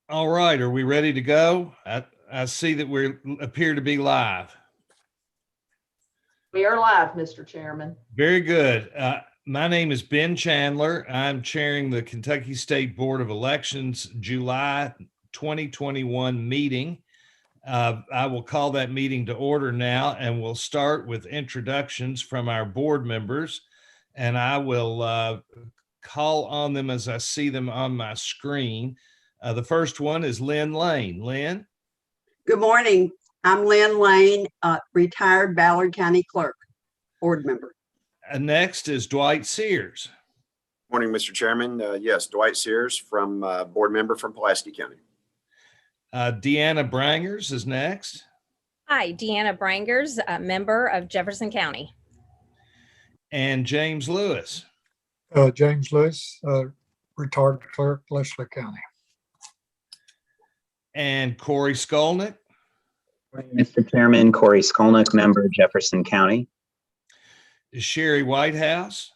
All right, are we ready to go? I see that we appear to be live. We are live, Mr. Chairman. Very good. My name is Ben Chandler. I'm chairing the Kentucky State Board of Elections July 2021 meeting. I will call that meeting to order now, and we'll start with introductions from our board members, and I will call on them as I see them on my screen. The first one is Lynn Lane. Lynn? Good morning. I'm Lynn Lane, retired Ballard County Clerk, board member. Next is Dwight Sears. Morning, Mr. Chairman. Yes, Dwight Sears, from board member from Pulaski County. Deanna Brangers is next. Hi, Deanna Brangers, a member of Jefferson County. And James Lewis. James Lewis, retired clerk, Leslie County. And Corey Skolnick. Mr. Chairman, Corey Skolnick, member, Jefferson County. Sherry Whitehouse.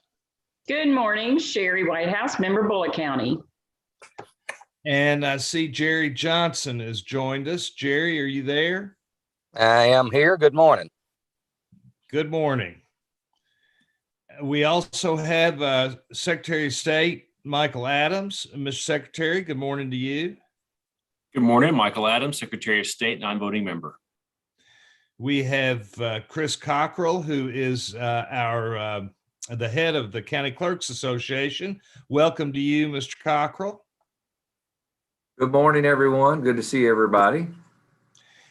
Good morning, Sherry Whitehouse, member, Bullitt County. And I see Jerry Johnson has joined us. Jerry, are you there? I am here. Good morning. Good morning. We also have Secretary of State Michael Adams. Mr. Secretary, good morning to you. Good morning, Michael Adams, Secretary of State, non-voting member. We have Chris Cockrell, who is the head of the County Clerks Association. Welcome to you, Mr. Cockrell. Good morning, everyone. Good to see everybody.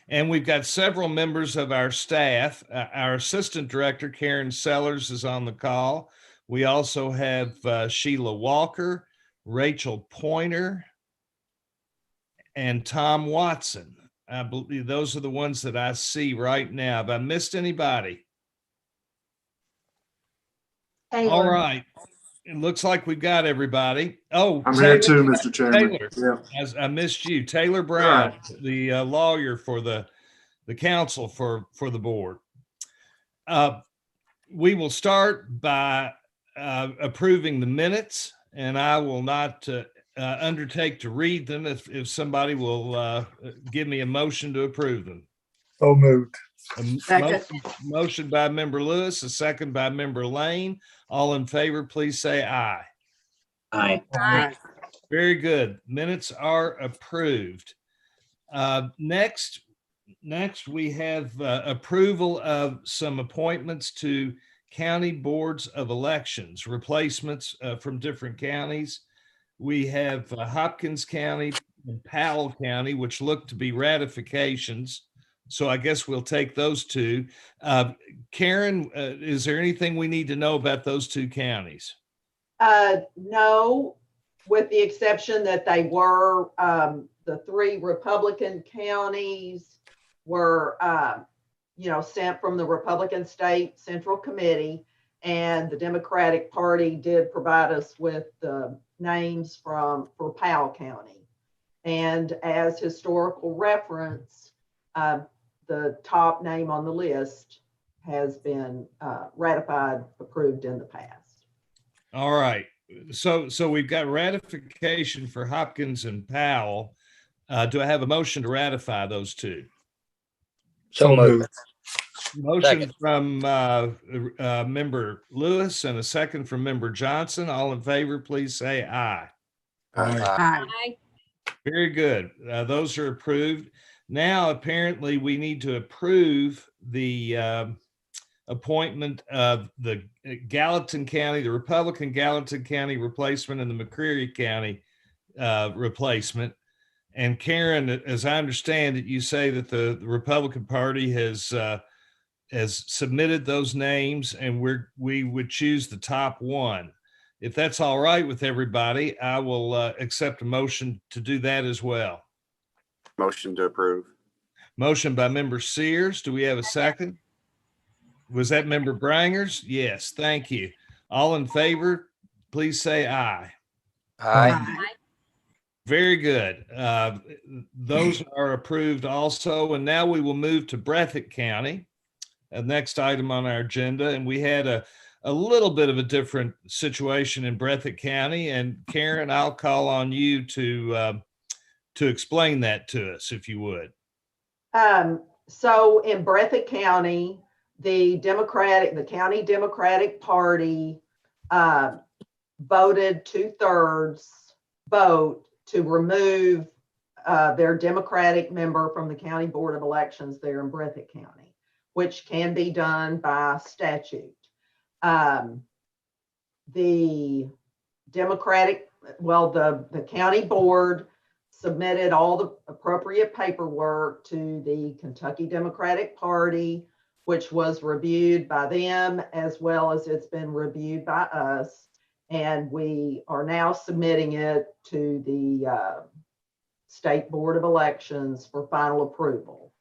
And we've got several members of our staff. Our Assistant Director, Karen Sellers, is on the call. We also have Sheila Walker, Rachel Pointer, and Tom Watson. I believe those are the ones that I see right now. Have I missed anybody? Taylor. All right. It looks like we've got everybody. Oh, I'm here too, Mr. Chairman. Taylor, Yeah. I missed you. Taylor Brown, the lawyer for the council for the board. We will start by approving the minutes, and I will not undertake to read them if somebody will give me a motion to approve them. So moved. Motion by member Lewis, a second by member Lane. All in favor, please say aye. Aye. Aye. Very good. Minutes are approved. Next we have approval of some appointments to county boards of elections, replacements from different counties. We have Hopkins County and Powell County, which look to be ratifications. So I guess we'll take those two. Karen, is there anything we need to know about those two counties? No, with the exception that they were, the three Republican counties were, sent from the Republican State Central Committee, and the Democratic Party did provide us with the names for Powell County. And as historical reference, the top name on the list has been ratified, approved in the past. All right. So we've got ratification for Hopkins and Powell. Do I have a motion to ratify those two? So moved. Motion Second. from member Lewis and a second from member Johnson. All in favor, please say aye. Aye. Aye. Very good. Those are approved. Now, apparently, we need to approve the appointment of the Gallatin County, the Republican Gallatin County replacement, and the McCreary County replacement. And Karen, as I understand it, you say that the Republican Party has submitted those names, and we would choose the top one. If that's all right with everybody, I will accept a motion to do that as well. Motion to approve. Motion by member Sears. Do we have a second? Was that member Brangers? Yes, thank you. All in favor, please say aye. Aye. Very good. Those are approved also. And now we will move to Breathitt County, the next item on our agenda. And we had a little bit of a different situation in Breathitt County. And Karen, I'll call on you to to explain that to us, if you would. So in Breathitt County, the County Democratic Party voted 2/3 vote to remove their Democratic member from the County Board of Elections there in Breathitt County, which can be done by statute. The county board submitted all the appropriate paperwork to the Kentucky Democratic Party, which was reviewed by them as well as it's been reviewed by us. And we are now submitting it to the State Board of Elections for final approval.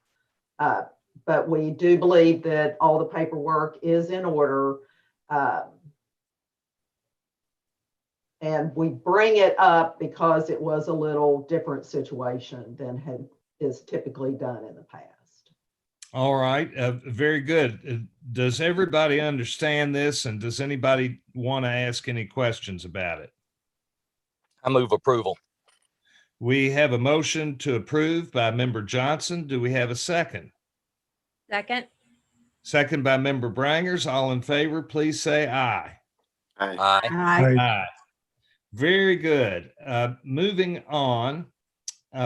But we do believe that all the paperwork is in order. And we bring it up because it was a little different situation than is typically done in the past. All right, very good. Does everybody understand this, and does anybody want to ask any questions about it? I move approval. We have a motion to approve by Member Johnson. Do we have a second? Second. Second by Member Brangers. All in favor, please say aye. Aye. Aye. Aye. Aye. Very good. Moving on,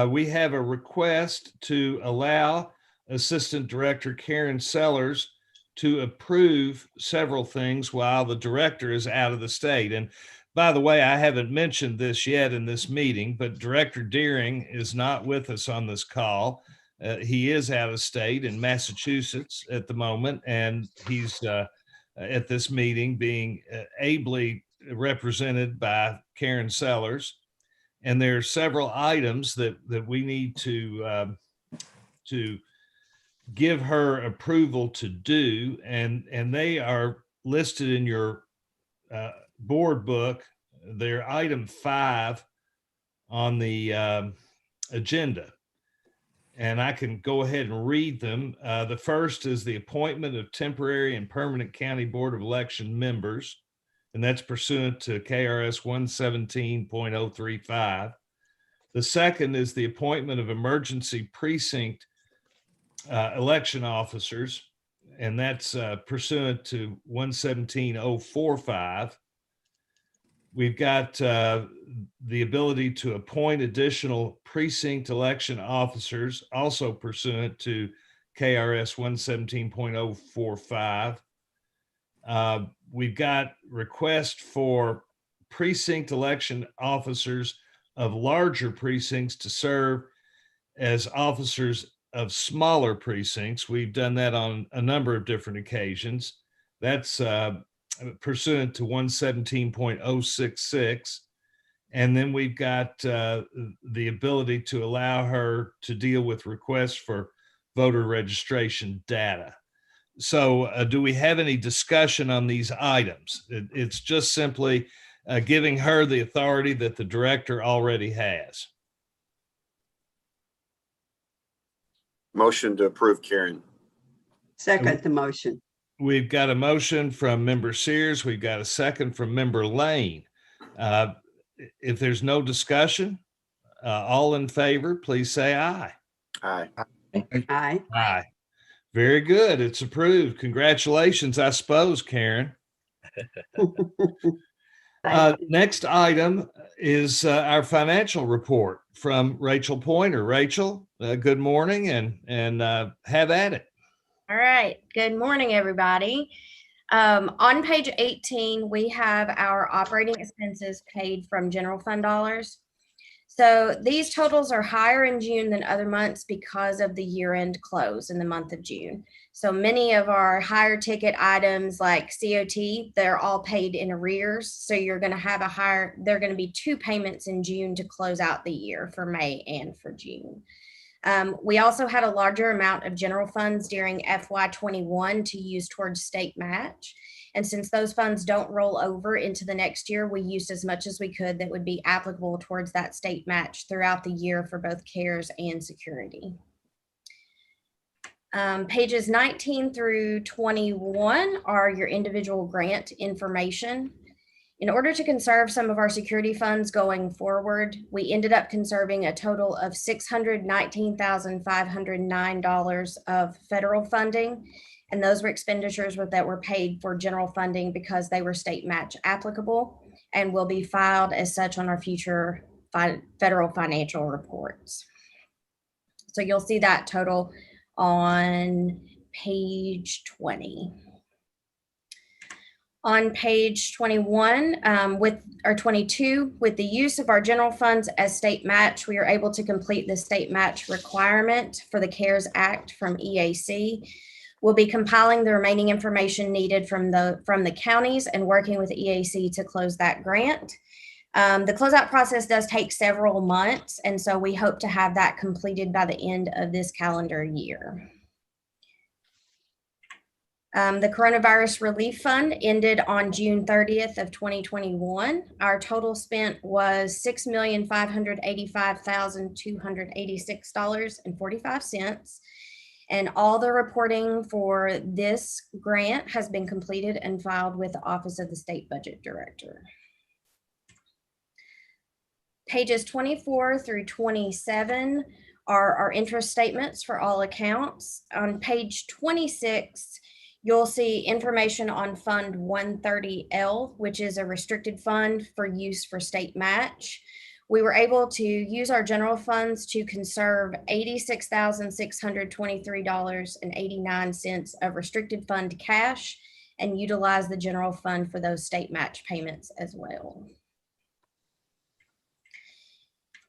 we have a request to allow Assistant Director Karen Sellers to approve several things while the director is out of the state. And by the way, I haven't mentioned this yet in this meeting, but Director Deering is not with us on this call. He is out of state in Massachusetts at the moment, and he's at this meeting being ably represented by Karen Sellers. And there are several items that we need to give her approval to do, and they are listed in your board book. They're item 5 on the agenda, and I can go ahead and read them. The first is the appointment of temporary and permanent County Board of Election members, and that's pursuant to KRS 117.035. The second is the appointment of emergency precinct election officers, and that's pursuant to 117.045. We've got the ability to appoint additional precinct election officers, also pursuant to KRS 117.045. We've got request for precinct election officers of larger precincts to serve as officers of smaller precincts. We've done that on a number of different occasions. That's pursuant to 117.066. And then we've got the ability to allow her to deal with requests for voter registration data. So do we have any discussion on these items? It's just simply giving her the authority that the director already has. Motion to approve, Karen. Second the motion. We've got a motion from Member Sears. We've got a second from Member Lane. If there's no discussion, all in favor, please say aye. Aye. Aye. Aye. Very good. It's approved. Congratulations, I suppose, Karen. Next item is our financial report from Rachel Pointer. Rachel, good morning, and have at it. All right. Good morning, everybody. On page 18, we have our operating expenses paid from general fund dollars. So these totals are higher in June than other months because of the year-end close in the month of June. So many of our higher ticket items like COT, they're all paid in arrears. So you're going to have there are going to be 2 payments in June to close out the year for May and for June. We also had a larger amount of general funds during FY21 to use towards state match. And since those funds don't roll over into the next year, we used as much as we could that would be applicable towards that state match throughout the year for both CARES and security. Pages 19 through 21 are your individual grant information. In order to conserve some of our security funds going forward, we ended up conserving a total of $619,509 of federal funding. And those were expenditures that were paid for general funding because they were state match applicable and will be filed as such on our future federal financial reports. So you'll see that total on page 20. On page 21, 22, with the use of our general funds as state match, we are able to complete the state match requirement for the CARES Act from EAC. We'll be compiling the remaining information needed from the counties and working with EAC to close that grant. The closeout process does take several months, and so we hope to have that completed by the end of this calendar year. The Coronavirus Relief Fund ended on June 30th of 2021. Our total spent was $6,585,286.45. And all the reporting for this grant has been completed and filed with the Office of the State Budget Director. Pages 24 through 27 are our interest statements for all accounts. On page 26, you'll see information on Fund 130L, which is a restricted fund for use for state match. We were able to use our general funds to conserve $86,623.89 of restricted fund cash and utilize the general fund for those state match payments as well.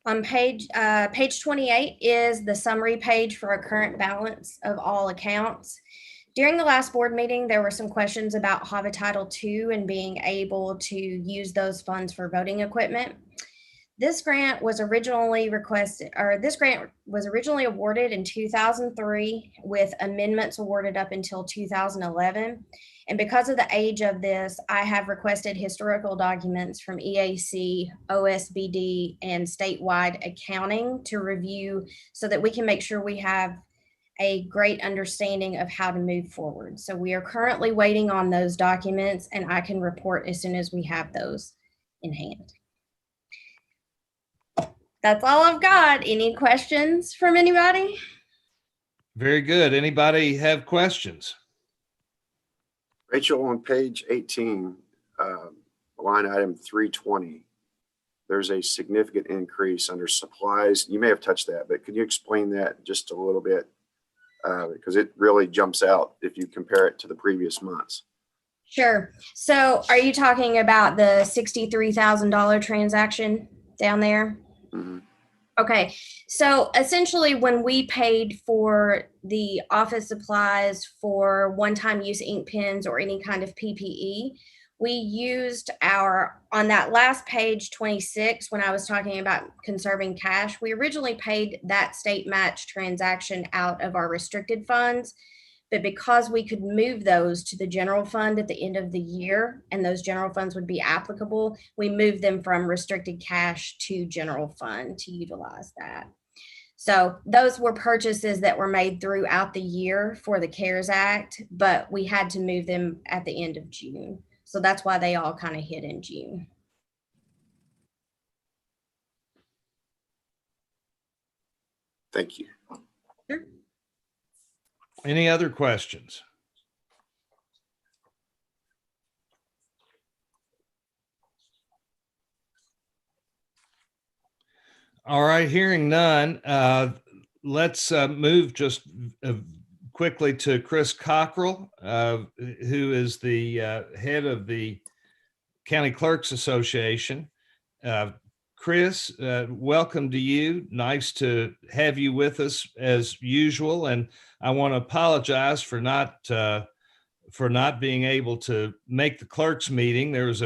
On page 28 is the summary page for our current balance of all accounts. During the last board meeting, there were some questions about HAVA Title II and being able to use those funds for voting equipment. This grant was originally awarded in 2003 with amendments awarded up until 2011. And because of the age of this, I have requested historical documents from EAC, OSBD, and statewide accounting to review so that we can make sure we have a great understanding of how to move forward. So we are currently waiting on those documents, and I can report as soon as we have those in hand. That's all I've got. Any questions from anybody? Very good. Anybody have questions? Rachel, on page 18, line item 320, there's a significant increase under supplies. You may have touched that, but could you explain that just a little bit? Because it really jumps out if you compare it to the previous months. Sure. So are you talking about the $63,000 transaction down there? Mm-hmm. Okay. So essentially when we paid for the office supplies for one-time use ink pens or any kind of PPE, we used on that last page 26, when I was talking about conserving cash, we originally paid that state match transaction out of our restricted funds, but because we could move those to the general fund at the end of the year, and those general funds would be applicable, we moved them from restricted cash to general fund to utilize that. So those were purchases that were made throughout the year for the CARES Act, but we had to move them at the end of June. So that's why they all kind of hit in June. Thank you. Sure. Any other questions? All right, hearing none, let's move just quickly to Chris Cockrell, who is the head of the County Clerks Association. Chris, welcome to you. Nice to have you with us as usual. And I want to apologize for not being able to make the clerks meeting. There was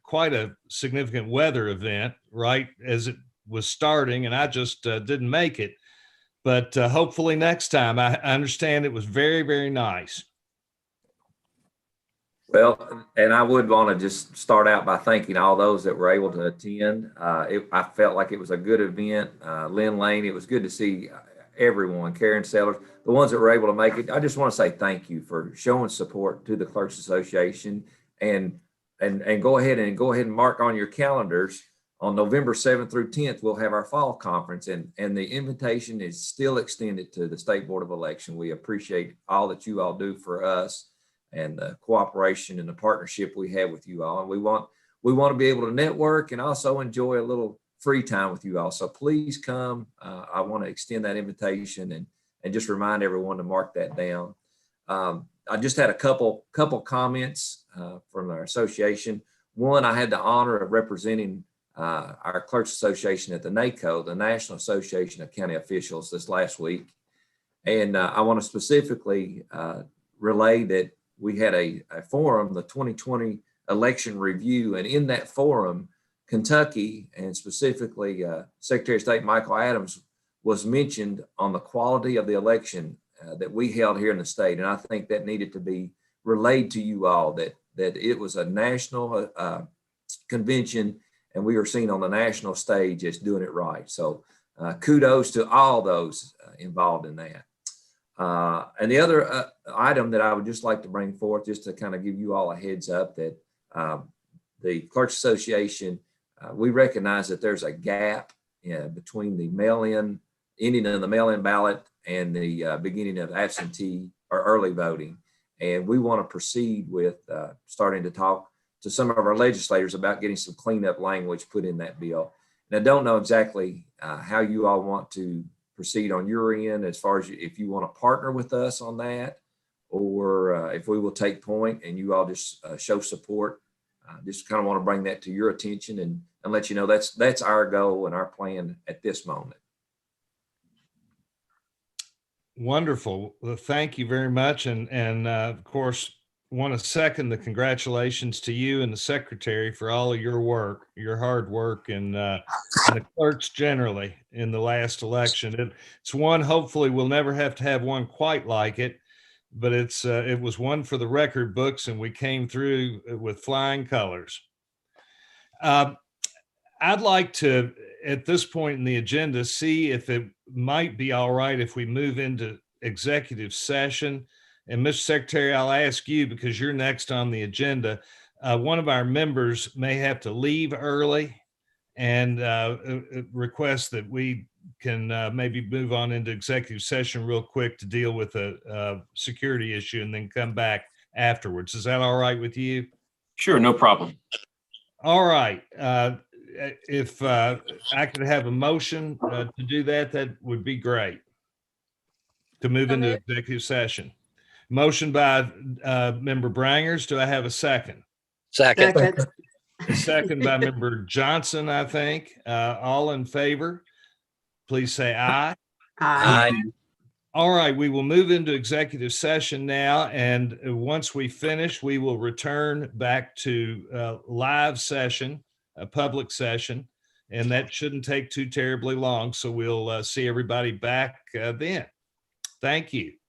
quite a significant weather event right as it was starting, and I just didn't make it. But hopefully next time. I understand it was very, very nice. Well, and I would want to just start out by thanking all those that were able to attend. I felt like it was a good event. Lynn Lane, it was good to see everyone, Karen Sellers, the ones that were able to make it. I just want to say thank you for showing support to the Clerks Association and and go ahead and mark on your calendars. On November 7th through 10th, we'll have our fall conference, and the invitation is still extended to the State Board of Election. We appreciate all that you all do for us and the cooperation and the partnership we have with you all. And we want to be able to network and also enjoy a little free time with you all. So please come. I want to extend that invitation and just remind everyone to mark that down. I just had a couple comments from our association. One, I had the honor of representing our Clerks Association at the NACO, the National Association of County Officials, this last week. And I want to specifically relay that we had a forum, the 2020 election review. And in that forum, Kentucky, and specifically Secretary of State Michael Adams, was mentioned on the quality of the election that we held here in the state. And I think that needed to be relayed to you all, that it was a national convention, and we were seen on the national stage as doing it right. So kudos to all those involved in that. And the other item that I would just like to bring forth, just to kind of give you all a heads up, that the Clerks Association, we recognize that there's a gap between the mail-in, ending of the mail-in ballot and the beginning of absentee or early voting. And we want to proceed with starting to talk to some of our legislators about getting some cleanup language put in that bill. And I don't know exactly how you all want to proceed on your end, as far as if you want to partner with us on that, or if we will take point and you all just show support. Just kind of want to bring that to your attention and let you know that's our goal and our plan at this moment. Wonderful. Well, thank you very much. And of course, want to second the congratulations to you and the secretary for all of your work, your hard work, and the clerks generally in the last election. It's one, hopefully we'll never have to have one quite like it, but it was one for the record books, and we came through with flying colors. I'd like to, at this point in the agenda, see if it might be all right if we move into executive session. And Mr. Secretary, I'll ask you, because you're next on the agenda. One of our members may have to leave early, and request that we can maybe move on into executive session real quick to deal with a security issue and then come back afterwards. Is that all right with you? Sure, no problem. All right. If I could have a motion to do that, that would be great. To move into executive session. Motion by Member Brangers. Do I have a second? Second. Second. Second by Member Johnson, I think. All in favor, please say aye. Aye. All right, we will move into executive session now. And once we finish, we will return back to live session, a public session. And that shouldn't take too terribly long. So we'll see everybody back then. Thank you.